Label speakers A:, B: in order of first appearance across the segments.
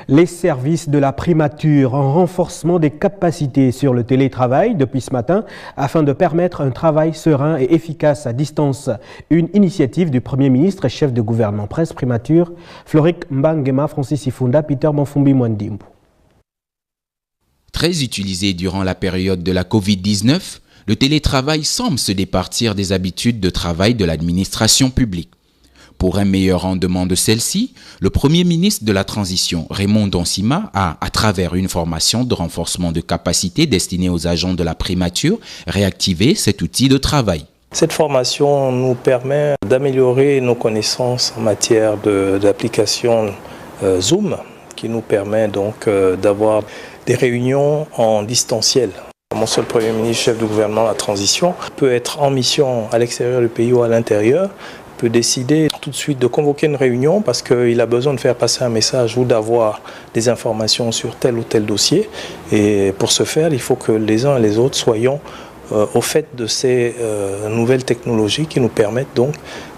A: Les services de la primature en renforcement des capacités sur le télétravail depuis ce matin afin de permettre un travail serein et efficace à distance. Une initiative du Premier ministre et chef de gouvernement presse primature, Floric Mbangema, Francis Ifunda, Peter Manfumbi Mwandimbu.
B: Très utilisé durant la période de la Covid-19, le télétravail semble se départir des habitudes de travail de l'administration publique. Pour un meilleur rendement de celle-ci, le Premier ministre de la Transition, Raymond Donsima, a, à travers une formation de renforcement de capacité destinée aux agents de la primature, réactivé cet outil de travail.
C: Cette formation nous permet d'améliorer nos connaissances en matière d'application Zoom, qui nous permet donc d'avoir des réunions en distanciel. Mon seul Premier ministre, chef de gouvernement, la transition, peut être en mission à l'extérieur du pays ou à l'intérieur, peut décider tout de suite de convoquer une réunion parce qu'il a besoin de faire passer un message ou d'avoir des informations sur tel ou tel dossier. Et pour ce faire, il faut que les uns et les autres soyons au fait de ces nouvelles technologies qui nous permettent donc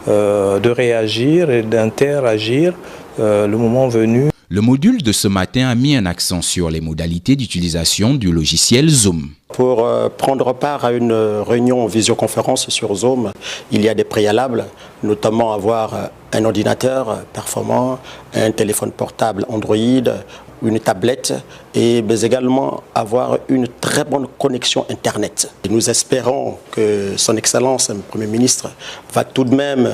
C: de réagir et d'interagir le moment venu.
B: Le module de ce matin a mis un accent sur les modalités d'utilisation du logiciel Zoom.
D: Pour prendre part à une réunion en visioconférence sur Zoom, il y a des préalables, notamment avoir un ordinateur performant, un téléphone portable Android, une tablette, mais également avoir une très bonne connexion Internet. Et nous espérons que son Excellence, le Premier ministre, va tout de même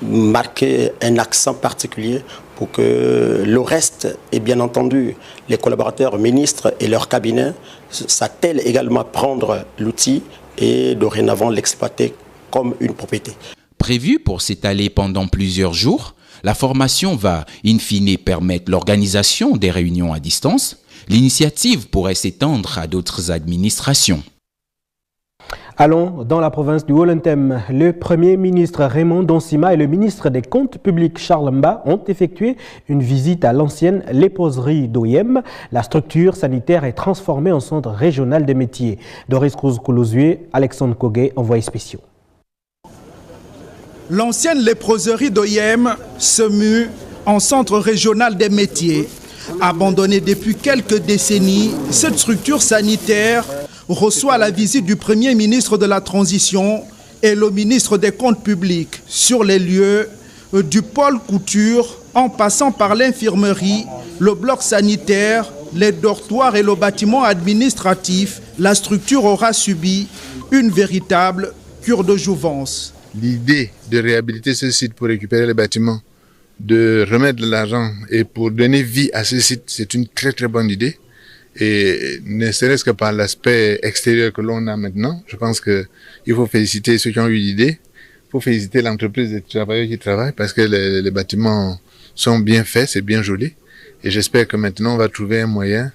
D: marquer un accent particulier pour que le reste, et bien entendu les collaborateurs ministres et leur cabinet, s'attellent également à prendre l'outil et dorénavant l'exploiter comme une propriété.
B: Prévu pour s'étaler pendant plusieurs jours, la formation va, in fine, permettre l'organisation des réunions à distance. L'initiative pourrait s'étendre à d'autres administrations.
A: Allons dans la province du Haut-Lentem. Le Premier ministre Raymond Donsima et le ministre des Comptes publics Charles Mba ont effectué une visite à l'ancienne léproserie d'Oyem. La structure sanitaire est transformée en centre régional des métiers. Doris Cruz-Koulouzue, Alexandre Kogué, envoyé spéciaux.
E: L'ancienne léproserie d'Oyem se mue en centre régional des métiers. Abandonnée depuis quelques décennies, cette structure sanitaire reçoit la visite du Premier ministre de la Transition et le ministre des Comptes publics sur les lieux du pôle couture en passant par l'infirmerie, le bloc sanitaire, les dortoirs et le bâtiment administratif. La structure aura subi une véritable cure de jouvence.
F: L'idée de réhabiliter ce site pour récupérer les bâtiments, de remettre de l'argent et pour donner vie à ce site, c'est une très très bonne idée. Et ne serait-ce que par l'aspect extérieur que l'on a maintenant, je pense qu'il faut féliciter ceux qui ont eu l'idée, il faut féliciter l'entreprise des travailleurs qui travaillent parce que les bâtiments sont bien faits, c'est bien joli. Et j'espère que maintenant on va trouver un moyen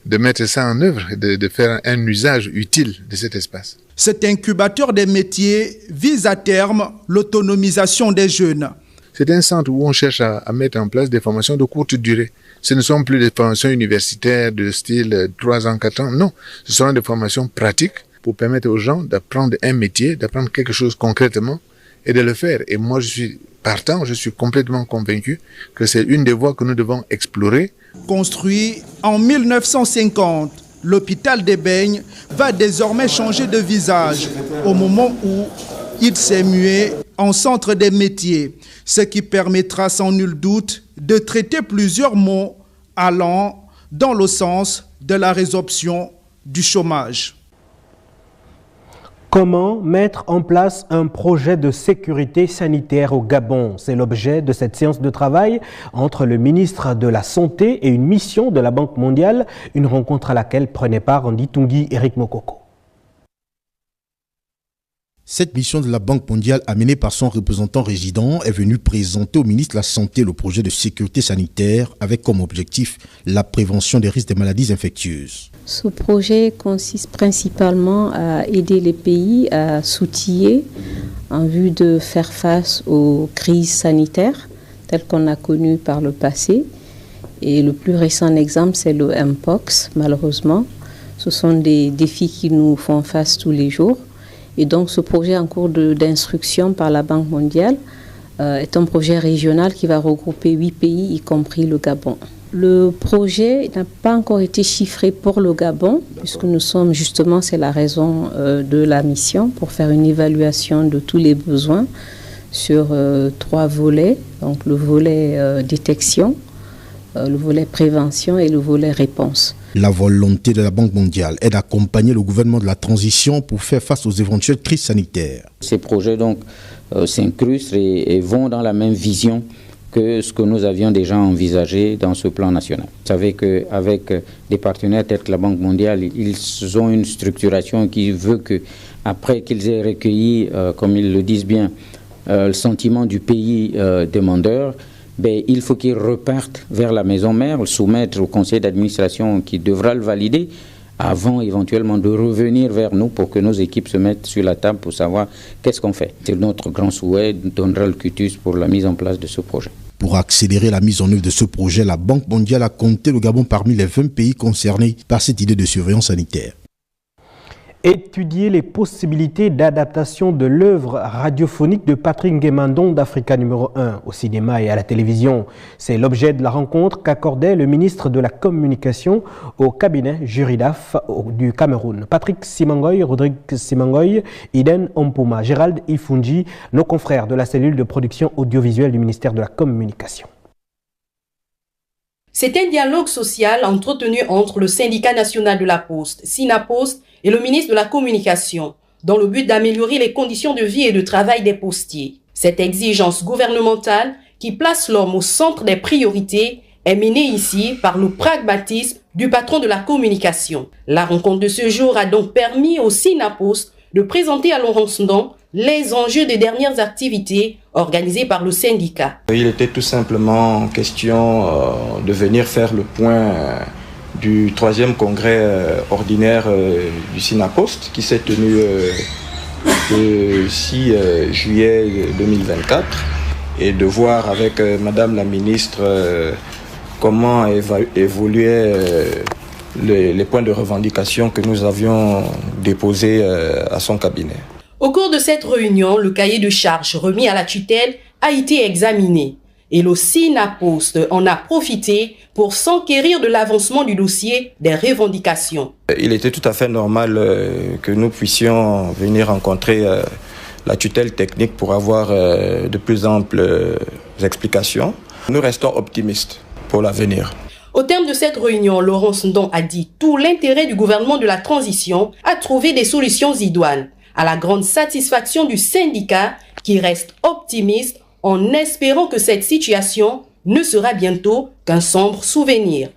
F: de mettre ça en œuvre et de faire un usage utile de cet espace.
E: Cet incubateur des métiers vise à terme l'autonomisation des jeunes.
F: C'est un centre où on cherche à mettre en place des formations de courte durée. Ce ne sont plus des formations universitaires de style 3 ans, 4 ans. Non, ce seront des formations pratiques pour permettre aux gens d'apprendre un métier, d'apprendre quelque chose concrètement et de le faire. Et moi, je suis partant, je suis complètement convaincu que c'est une des voies que nous devons explorer.
E: Construit en 1950, l'hôpital des Beignes va désormais changer de visage au moment où il s'est mué en centre des métiers, ce qui permettra sans nul doute de traiter plusieurs maux allant dans le sens de la résorption du chômage.
A: Comment mettre en place un projet de sécurité sanitaire au Gabon? C'est l'objet de cette séance de travail entre le ministre de la Santé et une mission de la Banque mondiale, une rencontre à laquelle prenait part Andy Tungi et Eric Mokoko.
G: Cette mission de la Banque mondiale, amenée par son représentant résident, est venue présenter au ministre de la Santé le projet de sécurité sanitaire avec comme objectif la prévention des risques des maladies infectieuses.
H: Ce projet consiste principalement à aider les pays à s'outiller en vue de faire face aux crises sanitaires telles qu'on a connues par le passé. Et le plus récent exemple, c'est le Mpox, malheureusement. Ce sont des défis qui nous font face tous les jours. Et donc ce projet en cours d'instruction par la Banque mondiale est un projet régional qui va regrouper 8 pays, y compris le Gabon. Le projet n'a pas encore été chiffré pour le Gabon, puisque nous sommes justement, c'est la raison de la mission, pour faire une évaluation de tous les besoins sur 3 volets. Donc le volet détection, le volet prévention et le volet réponse.
G: La volonté de la Banque mondiale est d'accompagner le gouvernement de la transition pour faire face aux éventuelles crises sanitaires.
I: Ces projets donc s'incrustent et vont dans la même vision que ce que nous avions déjà envisagé dans ce plan national. Vous savez qu'avec des partenaires tels que la Banque mondiale, ils ont une structuration qui veut que, après qu'ils aient recueilli, comme ils le disent bien, le sentiment du pays demandeur, il faut qu'ils repartent vers la maison mère, le soumettre au conseil d'administration qui devra le valider avant éventuellement de revenir vers nous pour que nos équipes se mettent sur la table pour savoir qu'est-ce qu'on fait. C'est notre grand souhait, donnera le cutus pour la mise en place de ce projet.
G: Pour accélérer la mise en œuvre de ce projet, la Banque mondiale a compté le Gabon parmi les 20 pays concernés par cette idée de surveillance sanitaire.
A: Étudier les possibilités d'adaptation de l'œuvre radiophonique de Patrick Nguémandong d'Africa numéro 1 au cinéma et à la télévision. C'est l'objet de la rencontre qu'accordait le ministre de la Communication au cabinet Juridaf du Cameroun. Patrick Simangoy, Rodrigue Simangoy, Iden Ompuma, Gérald Ifunji, nos confrères de la cellule de production audiovisuelle du ministère de la Communication.
J: C'est un dialogue social entretenu entre le syndicat national de la Poste, Sinapost, et le ministre de la Communication, dans le but d'améliorer les conditions de vie et de travail des postiers. Cette exigence gouvernementale, qui place l'homme au centre des priorités, est menée ici par le pragmatisme du patron de la communication. La rencontre de ce jour a donc permis au Sinapost de présenter à Laurence Ndong les enjeux des dernières activités organisées par le syndicat.
K: Il était tout simplement question de venir faire le point du 3e congrès ordinaire du Sinapost qui s'est tenu le 6 juillet 2024 et de voir avec Madame la ministre comment évoluaient les points de revendication que nous avions déposés à son cabinet.
J: Au cours de cette réunion, le cahier de charges remis à la tutelle a été examiné et le Sinapost en a profité pour s'enquérir de l'avancement du dossier des revendications.
K: Il était tout à fait normal que nous puissions venir rencontrer la tutelle technique pour avoir de plus amples explications. Nous restons optimistes pour l'avenir.
J: Au terme de cette réunion, Laurence Ndong a dit tout l'intérêt du gouvernement de la transition à trouver des solutions idoines, à la grande satisfaction du syndicat qui reste optimiste en espérant que cette situation ne sera bientôt qu'un sombre souvenir.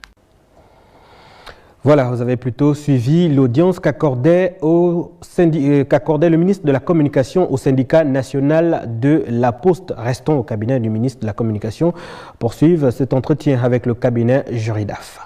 A: Voilà, vous avez plutôt suivi l'audience qu'accordait le ministre de la Communication au syndicat national de la Poste. Restons au cabinet du ministre de la Communication pour suivre cet entretien avec le cabinet Juridaf.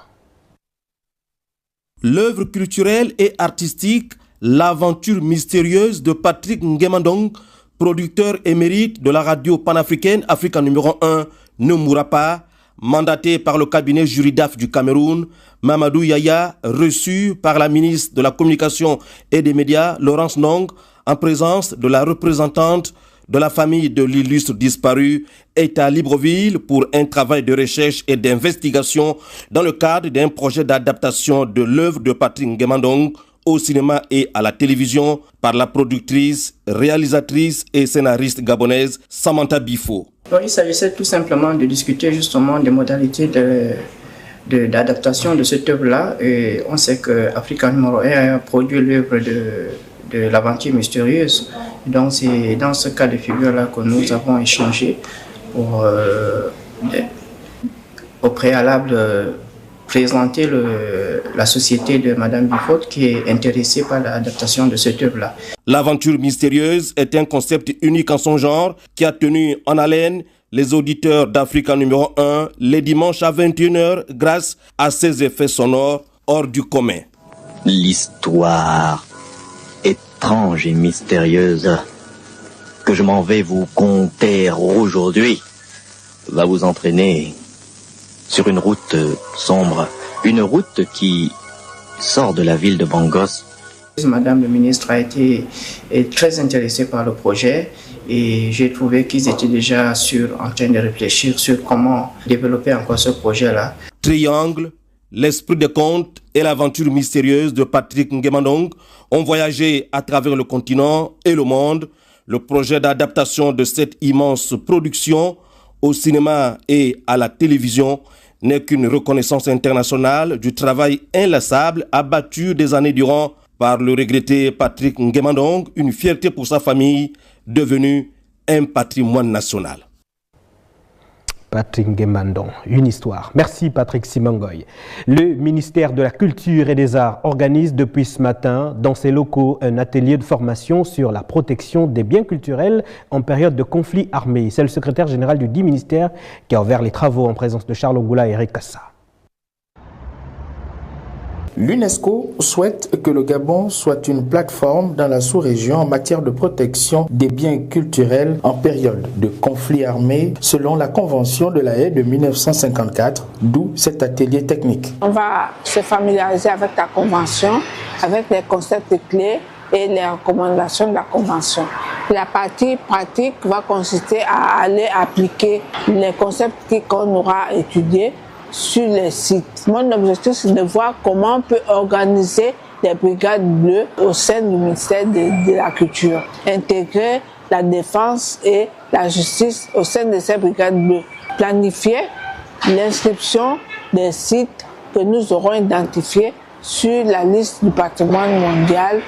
L: L'œuvre culturelle et artistique, l'aventure mystérieuse de Patrick Nguémandong, producteur émérite de la radio panafricaine Africa numéro 1, ne mourra pas. Mandaté par le cabinet Juridaf du Cameroun, Mamadou Yaya, reçu par la ministre de la Communication et des Médias, Laurence Ndong, en présence de la représentante de la famille de l'illustre disparu, est à Libreville pour un travail de recherche et d'investigation dans le cadre d'un projet d'adaptation de l'œuvre de Patrick Nguémandong au cinéma et à la télévision par la productrice, réalisatrice et scénariste gabonaise Samantha Bifo.
M: Il s'agissait tout simplement de discuter justement des modalités d'adaptation de cette œuvre-là. Et on sait que Africa numéro 1 a produit l'œuvre de l'aventure mystérieuse. Donc c'est dans ce cas de figure-là que nous avons échangé pour au préalable présenter la société de Madame Bifo qui est intéressée par l'adaptation de cette œuvre-là.
L: L'aventure mystérieuse est un concept unique en son genre qui a tenu en haleine les auditeurs d'Africa numéro 1 les dimanches à 21h grâce à ses effets sonores hors du commun.
N: L'histoire étrange et mystérieuse que je m'en vais vous conter aujourd'hui va vous entraîner sur une route sombre, une route qui sort de la ville de Bangos.
M: Madame le ministre est très intéressée par le projet et j'ai trouvé qu'ils étaient déjà en train de réfléchir sur comment développer encore ce projet-là.
L: Triangle, L'esprit des contes et l'aventure mystérieuse de Patrick Nguemandong ont voyagé à travers le continent et le monde. Le projet d'adaptation de cette immense production au cinéma et à la télévision n'est qu'une reconnaissance internationale du travail inlassable abattu des années durant par le regretté Patrick Nguemandong, une fierté pour sa famille devenue un patrimoine national.
A: Patrick Nguemandong, une histoire. Merci Patrick Simangoy. Le ministère de la Culture et des Arts organise depuis ce matin dans ses locaux un atelier de formation sur la protection des biens culturels en période de conflit armé. C'est le secrétaire général du dit ministère qui a ouvert les travaux en présence de Charles Ogoula et Eric Kassa.
O: L'UNESCO souhaite que le Gabon soit une plateforme dans la sous-région en matière de protection des biens culturels en période de conflit armé, selon la Convention de La Haye de 1954, d'où cet atelier technique.
P: On va se familiariser avec la Convention, avec les concepts clés et les recommandations de la Convention. La partie pratique va consister à aller appliquer les concepts qu'on aura étudiés sur les sites. Mon objectif, c'est de voir comment on peut organiser les brigades bleues au sein du ministère de la Culture. Intégrer la défense et la justice au sein de ces brigades bleues. Planifier l'inscription des sites que nous aurons identifiés sur la liste du patrimoine mondial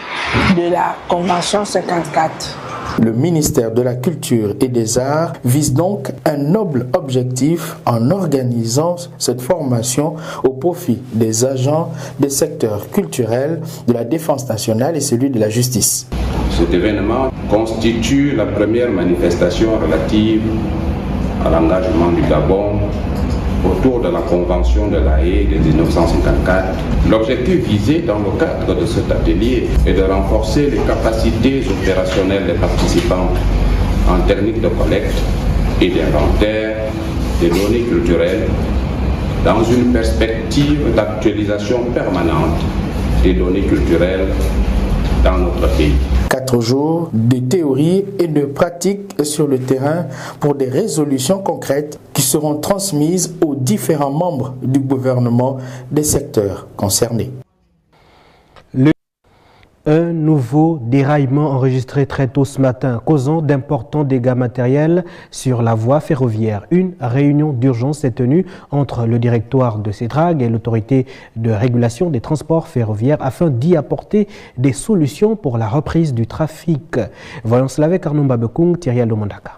P: de la Convention 54.
O: Le ministère de la Culture et des Arts vise donc un noble objectif en organisant cette formation au profit des agents des secteurs culturels, de la défense nationale et celui de la justice.
Q: Cet événement constitue la première manifestation relative à l'engagement du Gabon autour de la Convention de La Haye de 1954. L'objectif visé dans le cadre de cet atelier est de renforcer les capacités opérationnelles des participants en technique de collecte et d'inventaire des données culturelles dans une perspective d'actualisation permanente des données culturelles dans notre pays.
O: 4 jours de théorie et de pratique sur le terrain pour des résolutions concrètes qui seront transmises aux différents membres du gouvernement des secteurs concernés.
A: Un nouveau déraillement enregistré très tôt ce matin, causant d'importants dégâts matériels sur la voie ferroviaire. Une réunion d'urgence est tenue entre le directoire de CETRAG et l'autorité de régulation des transports ferroviaires afin d'y apporter des solutions pour la reprise du trafic. Voyons cela avec Arnaud Babekung, Thierry Aldomondaka.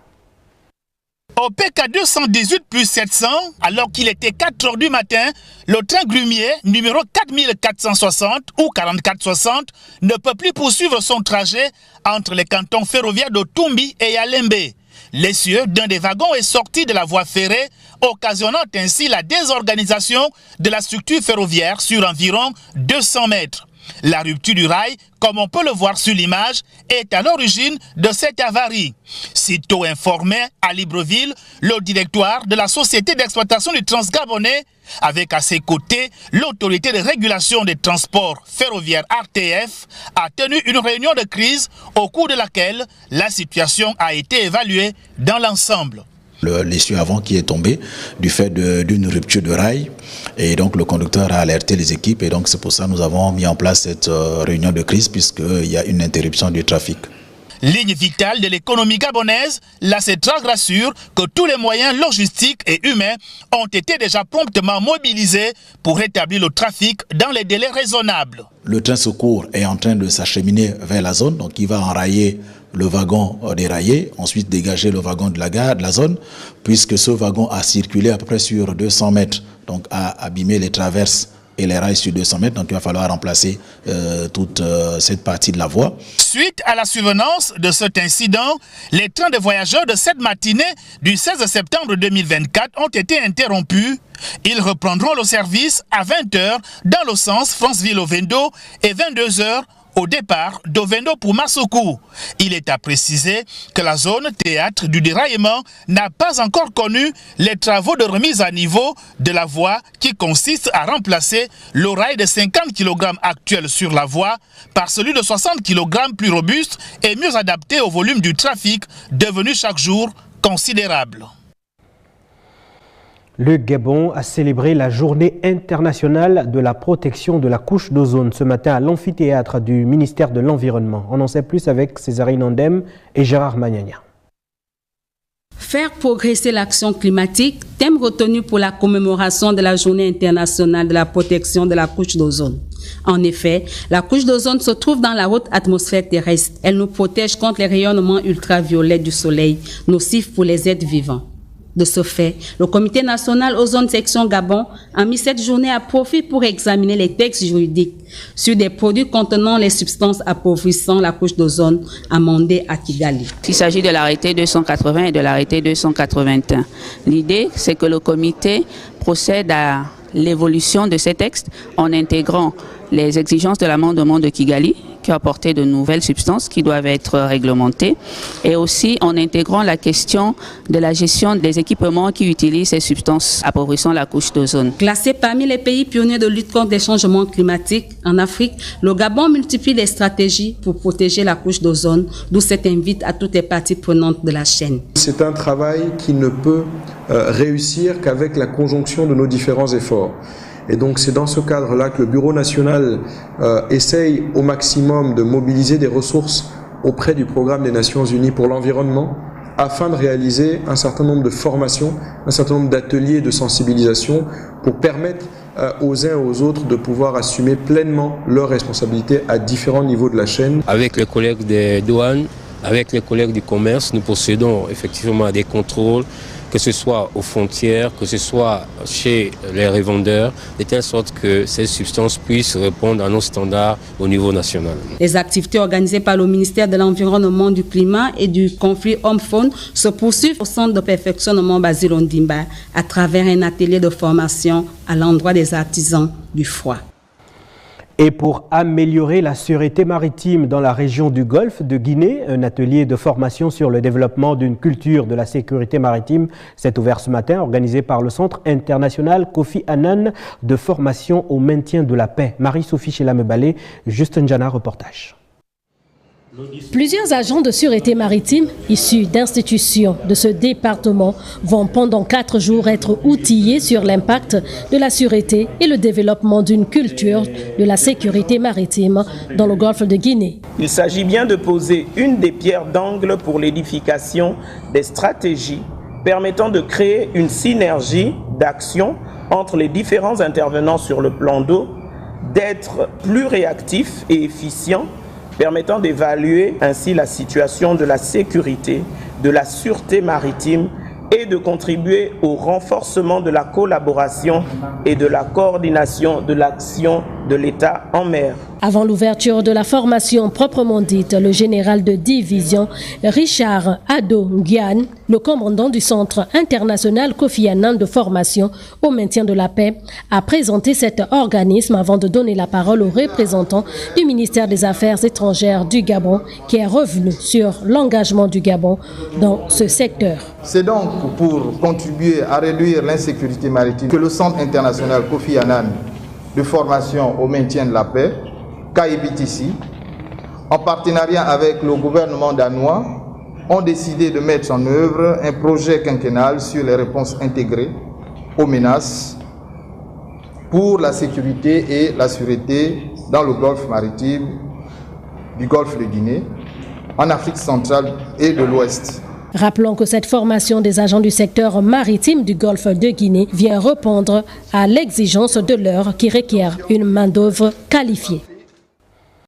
R: Au PK 218 plus 700, alors qu'il était 4 h du matin, le train Grumier numéro 4460 ou 4460 ne peut plus poursuivre son trajet entre les cantons ferroviaires de Toumbi et Yalembe. L'essieu d'un des wagons est sorti de la voie ferrée, occasionnant ainsi la désorganisation de la structure ferroviaire sur environ 200 mètres. La rupture du rail, comme on peut le voir sur l'image, est à l'origine de cette avarie. Sitôt informé à Libreville, le directoire de la Société d'exploitation du Transgabonais, avec à ses côtés l'autorité de régulation des transports ferroviaires RTF, a tenu une réunion de crise au cours de laquelle la situation a été évaluée dans l'ensemble.
S: L'essieu avant qui est tombé du fait d'une rupture de rail et donc le conducteur a alerté les équipes et donc c'est pour ça que nous avons mis en place cette réunion de crise puisqu'il y a une interruption du trafic.
R: Ligne vitale de l'économie gabonaise, la CETRAG rassure que tous les moyens logistiques et humains ont été déjà promptement mobilisés pour rétablir le trafic dans les délais raisonnables.
S: Le train secours est en train de s'acheminer vers la zone, donc il va enrayer le wagon déraillé, ensuite dégager le wagon de la gare, de la zone, puisque ce wagon a circulé à peu près sur 200 mètres, donc a abîmé les traverses et les rails sur 200 mètres, donc il va falloir remplacer toute cette partie de la voie.
R: Suite à la survenance de cet incident, les trains de voyageurs de cette matinée du 16 septembre 2024 ont été interrompus. Ils reprendront le service à 20 h dans le sens Franceville-Ovendo et 22 h au départ d'Ovendo pour Massoukou. Il est à préciser que la zone théâtre du déraillement n'a pas encore connu les travaux de remise à niveau de la voie qui consiste à remplacer le rail de 50 kg actuel sur la voie par celui de 60 kg plus robuste et mieux adapté au volume du trafic devenu chaque jour considérable.
A: Le Gabon a célébré la journée internationale de la protection de la couche d'ozone ce matin à l'amphithéâtre du ministère de l'Environnement. On en sait plus avec Césarine Ondem et Gérard Magnagna.
T: Faire progresser l'action climatique, thème retenu pour la commémoration de la journée internationale de la protection de la couche d'ozone. En effet, la couche d'ozone se trouve dans la haute atmosphère terrestre. Elle nous protège contre les rayonnements ultraviolets du soleil, nocifs pour les êtres vivants. De ce fait, le Comité national Ozone Section Gabon a mis cette journée à profit pour examiner les textes juridiques sur des produits contenant les substances appauvrissant la couche d'ozone amendés à Kigali.
U: Il s'agit de l'arrêté 280 et de l'arrêté 281. L'idée, c'est que le comité procède à l'évolution de ces textes en intégrant les exigences de l'amendement de Kigali, qui a apporté de nouvelles substances qui doivent être réglementées, et aussi en intégrant la question de la gestion des équipements qui utilisent ces substances appauvrissant la couche d'ozone.
T: Classé parmi les pays pionniers de lutte contre les changements climatiques en Afrique, le Gabon multiplie les stratégies pour protéger la couche d'ozone, d'où cette invite à toutes les parties prenantes de la chaîne.
V: C'est un travail qui ne peut réussir qu'avec la conjonction de nos différents efforts. Et donc c'est dans ce cadre-là que le Bureau national essaye au maximum de mobiliser des ressources auprès du Programme des Nations Unies pour l'environnement afin de réaliser un certain nombre de formations, un certain nombre d'ateliers de sensibilisation pour permettre aux uns et aux autres de pouvoir assumer pleinement leurs responsabilités à différents niveaux de la chaîne.
W: Avec les collègues des douanes, avec les collègues du commerce, nous procédons effectivement à des contrôles, que ce soit aux frontières, que ce soit chez les revendeurs, de telle sorte que ces substances puissent répondre à nos standards au niveau national.
T: Les activités organisées par le ministère de l'Environnement, du Climat et du Conflit Homme-Faune se poursuivent au centre de perfectionnement Basile Ondimba à travers un atelier de formation à l'endroit des artisans du froid.
A: Et pour améliorer la sûreté maritime dans la région du Golfe de Guinée, un atelier de formation sur le développement d'une culture de la sécurité maritime s'est ouvert ce matin, organisé par le Centre international Kofi Annan de formation au maintien de la paix. Marie-Sophie Chelamebale, Justin Jana, reportage.
X: Plusieurs agents de sûreté maritime issus d'institutions de ce département vont pendant 4 jours être outillés sur l'impact de la sûreté et le développement d'une culture de la sécurité maritime dans le golfe de Guinée.
Y: Il s'agit bien de poser une des pierres d'angle pour l'édification des stratégies permettant de créer une synergie d'action entre les différents intervenants sur le plan d'eau, d'être plus réactifs et efficients, permettant d'évaluer ainsi la situation de la sécurité, de la sûreté maritime et de contribuer au renforcement de la collaboration et de la coordination de l'action de l'État en mer.
X: Avant l'ouverture de la formation proprement dite, le général de division Richard Ado Nguyen, le commandant du Centre international Kofi Annan de formation au maintien de la paix, a présenté cet organisme avant de donner la parole aux représentants du ministère des Affaires étrangères du Gabon, qui est revenu sur l'engagement du Gabon dans ce secteur.
Z: C'est donc pour contribuer à réduire l'insécurité maritime que le Centre international Kofi Annan de formation au maintien de la paix, KIBTC, en partenariat avec le gouvernement danois, ont décidé de mettre en œuvre un projet quinquennal sur les réponses intégrées aux menaces pour la sécurité et la sûreté dans le golfe maritime du golfe de Guinée, en Afrique centrale et de l'Ouest.
X: Rappelons que cette formation des agents du secteur maritime du golfe de Guinée vient répondre à l'exigence de l'heure qui requiert une main-d'œuvre qualifiée.